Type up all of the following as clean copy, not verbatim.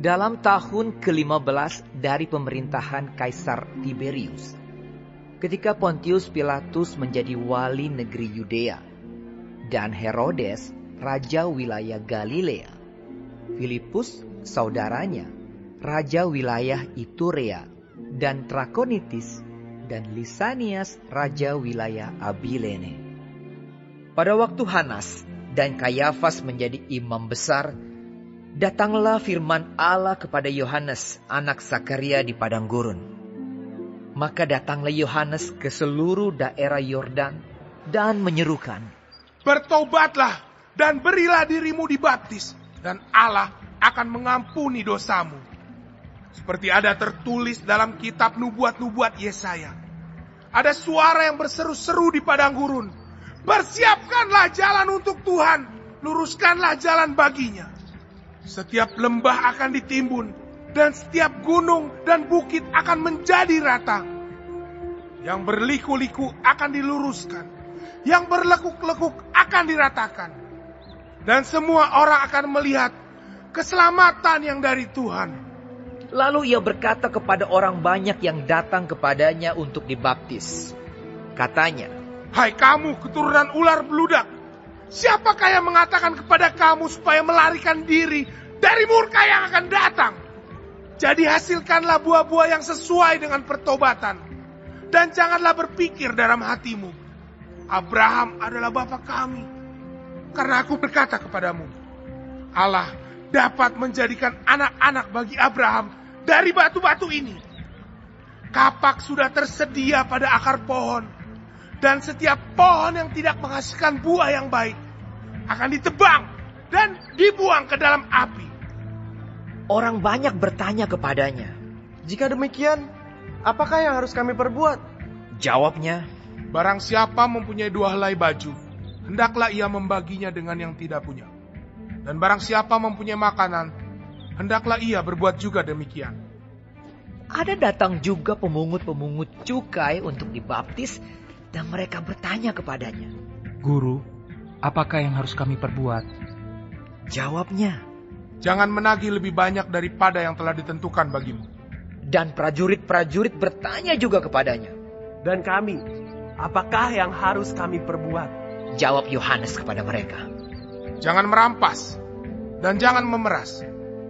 Dalam tahun ke-15 dari pemerintahan Kaisar Tiberius, ketika Pontius Pilatus menjadi wali negeri Yudea, dan Herodes, raja wilayah Galilea, Filipus, saudaranya, raja wilayah Iturea, dan Trakonitis, dan Lisanias, raja wilayah Abilene. Pada waktu Hanas dan Kayafas menjadi imam besar, datanglah firman Allah kepada Yohanes, anak Zakaria di padang gurun. Maka datanglah Yohanes ke seluruh daerah Yordan dan menyerukan, "Bertobatlah dan berilah dirimu dibaptis, dan Allah akan mengampuni dosamu. Seperti ada tertulis dalam kitab nubuat-nubuat Yesaya. Ada suara yang berseru-seru di padang gurun, bersiapkanlah jalan untuk Tuhan, luruskanlah jalan baginya. Setiap lembah akan ditimbun, dan setiap gunung dan bukit akan menjadi rata. Yang berliku-liku akan diluruskan, yang berlekuk-lekuk akan diratakan. Dan semua orang akan melihat keselamatan yang dari Tuhan." Lalu ia berkata kepada orang banyak yang datang kepadanya untuk dibaptis. Katanya, "Hai kamu keturunan ular beludak, siapakah yang mengatakan kepada kamu supaya melarikan diri dari murka yang akan datang? Jadi hasilkanlah buah-buah yang sesuai dengan pertobatan. Dan janganlah berpikir dalam hatimu, Abraham adalah bapa kami. Karena aku berkata kepadamu, Allah dapat menjadikan anak-anak bagi Abraham dari batu-batu ini. Kapak sudah tersedia pada akar pohon, dan setiap pohon yang tidak menghasilkan buah yang baik akan ditebang dan dibuang ke dalam api." orang banyak bertanya kepadanya. "Jika demikian, apakah yang harus kami perbuat?" Jawabnya, "Barang siapa mempunyai 2 helai baju, hendaklah ia membaginya dengan yang tidak punya. Dan barang siapa mempunyai makanan, hendaklah ia berbuat juga demikian." Ada datang juga pemungut-pemungut cukai untuk dibaptis, dan mereka bertanya kepadanya. "Guru, apakah yang harus kami perbuat?" Jawabnya, "Jangan menagih lebih banyak daripada yang telah ditentukan bagimu." dan prajurit-prajurit bertanya juga kepadanya. "Dan kami, apakah yang harus kami perbuat?" Jawab Yohanes kepada mereka, "Jangan merampas, dan jangan memeras,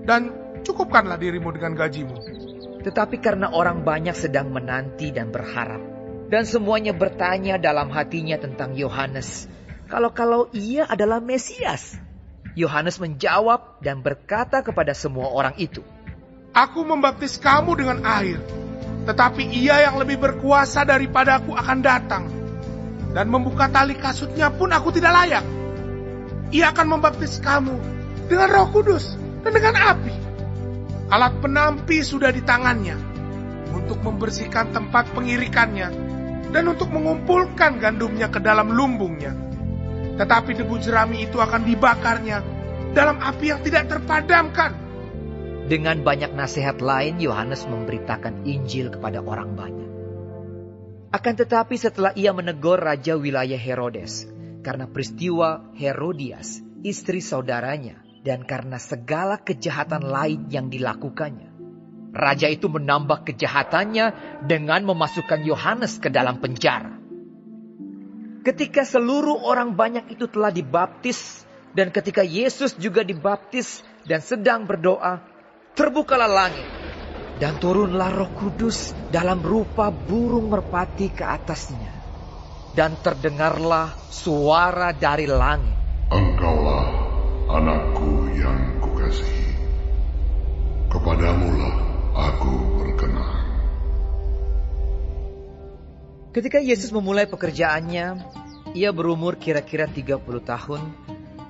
dan cukupkanlah dirimu dengan gajimu." Tetapi karena orang banyak sedang menanti dan berharap, dan semuanya bertanya dalam hatinya tentang Yohanes, kalau ia adalah Mesias, Yohanes menjawab dan berkata kepada semua orang itu, "Aku membaptis kamu dengan air, tetapi ia yang lebih berkuasa daripadaku akan datang, dan membuka tali kasutnya pun aku tidak layak. Ia akan membaptis kamu dengan Roh Kudus dan dengan api. Alat penampi sudah di tangannya untuk membersihkan tempat pengirikannya dan untuk mengumpulkan gandumnya ke dalam lumbungnya. Tetapi debu jerami itu akan dibakarnya dalam api yang tidak terpadamkan." Dengan banyak nasihat lain, Yohanes memberitakan Injil kepada orang banyak. Akan tetapi setelah ia menegur raja wilayah Herodes, karena peristiwa Herodias, istri saudaranya, dan karena segala kejahatan lain yang dilakukannya, raja itu menambah kejahatannya dengan memasukkan Yohanes ke dalam penjara. Ketika seluruh orang banyak itu telah dibaptis, dan ketika Yesus juga dibaptis dan sedang berdoa, terbukalah langit, dan turunlah Roh Kudus dalam rupa burung merpati ke atasnya. Dan terdengarlah suara dari langit, "Engkaulah anakku yang kukasihi, kepadamulah aku berkenan." Ketika Yesus memulai pekerjaannya, ia berumur kira-kira 30 tahun,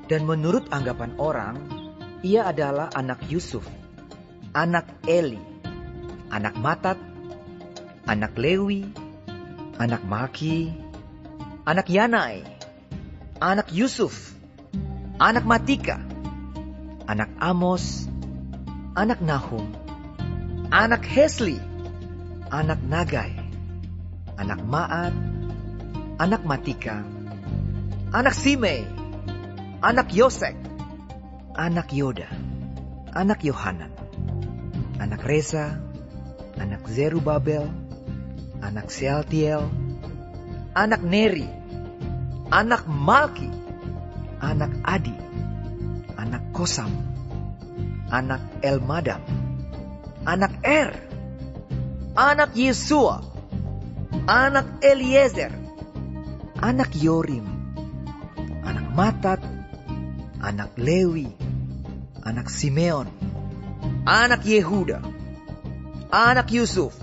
dan menurut anggapan orang, ia adalah anak Yusuf, anak Eli, anak Matat, anak Lewi, anak Malki, anak Yanai, anak Yusuf, anak Matika, anak Amos, anak Nahum, anak Hesli, anak Nagai, anak Maat, anak Matika, anak Simei, anak Yosek, anak Yoda, anak Yohanan, anak Resa, anak Zerubabel, anak Sealtiel, anak Neri, anak Malki, anak Adi, anak Kosam, anak Elmadam, anak Er, anak Yesua, anak Eliezer, anak Yorim, anak Matat, anak Lewi, anak Simeon, anak Yehuda, anak Yusuf,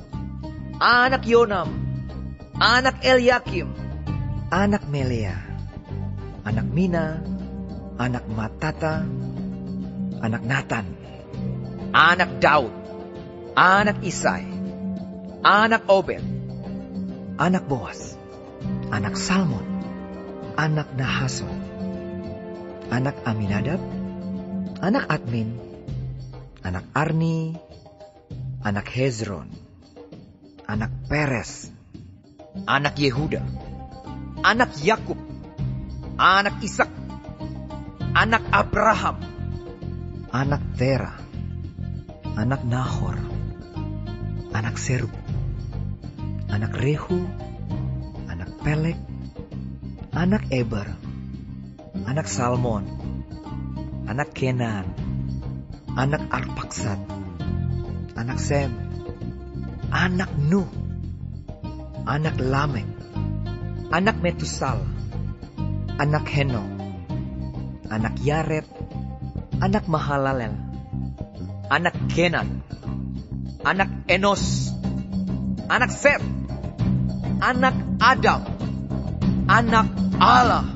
anak Yonam, anak Eliakim, anak Melea, anak Mina, anak Matata, anak Natan, anak Daud, anak Isai, anak Obed, anak Boas, anak Salmon, anak Nahason, anak Aminadab, anak Admin, anak Arni, anak Hezron, anak Peres, anak Yehuda, anak Yakub, anak Ishak, anak Abraham, anak Tera, anak Nahor, anak Serug, anak Rehu, anak Pelek, anak Eber, anak Salmon, anak Kenan, anak Arpaksad, anak Sem, anak Nuh, anak Lamek, anak Metusal, anak Henok, anak Yared, anak Mahalalel, anak Kenan, anak Enos, anak Set, anak Adam, anak Allah,